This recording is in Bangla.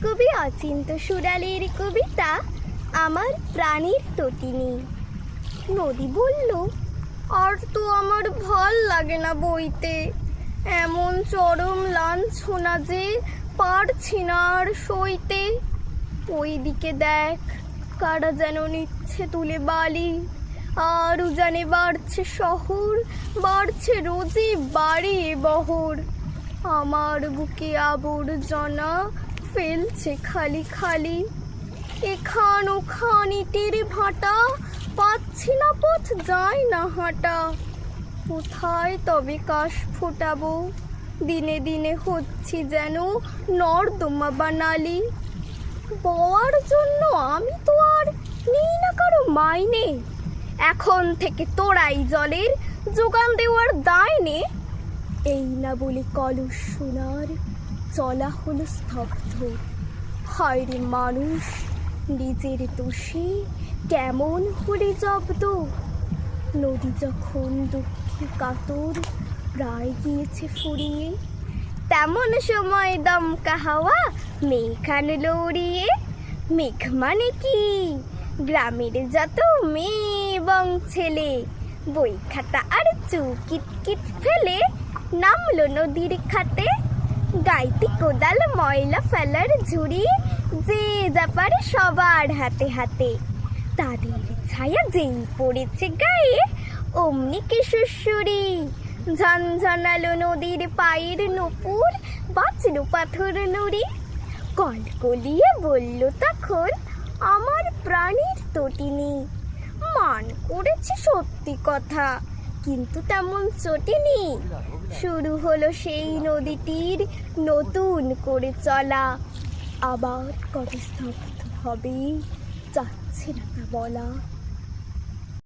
কবি অচিন্ত সুরালির কবিতা আমার প্রাণীর তটিনী। নদী বলল, আর তো আমার ভাল লাগে না বইতে, এমন চরম লাঞ্ছনা যে পারছি না আর সইতে। ওই দিকে দেখ, কারা যেন নিচ্ছে তুলে বালি, আর উজানে বাড়ছে শহর, বাড়ছে রোজই বাড়ি বহর। আমার বুকে আবর্জনা ফেলছে খালি খালি, এখান ওখান ইটের ভাটা, পাচ্ছি না পথ যায় না হাঁটা। কোথায় তবে কাশ ফোটাবো, দিনে দিনে হচ্ছি যেন নর্দমা বানালি। বওয়ার জন্য আমি তো আর নেই না কারো মাইনে, এখন থেকে তোরাই জলের যোগান দেওয়ার দায় নে। এই না বলে কলস সোনার চলা হলো স্তব্ধ। হায় রে মানুষ, নিজের দোষে কেমন হলে জব্দ। নদী যখন দুঃখে কাতর প্রায় গিয়েছে ফুরিয়ে, তেমন সময় দমকা হাওয়া মেঘ আনলো উড়িয়ে। মেঘ মানে কি? গ্রামের যত মেয়ে এবং ছেলে বই খাতা আর চৌকিট ফেলে নামলো নদীর খাতে। গাইতে কোদাল ময়লা ফেলার ঝুড়ি, যে যা পারে সবার হাতে হাতে। তাদের ছায়া যেই পড়েছে গায়ে, অমনি কি সুরসুরি। ঝনঝনালো নদীর পায়ের নূপুর, বাঁচলো পাথর নুড়ি। কলকলিয়ে বলল তখন আমার প্রাণীর তটিনী, মান করেছে সত্যি কথা, কিন্তু তেমন চটিনি। শুরু হলো সেই নদীটির নতুন করে চলা, আবার কবে স্তব্ধ হবে যাচ্ছে না তা বলা।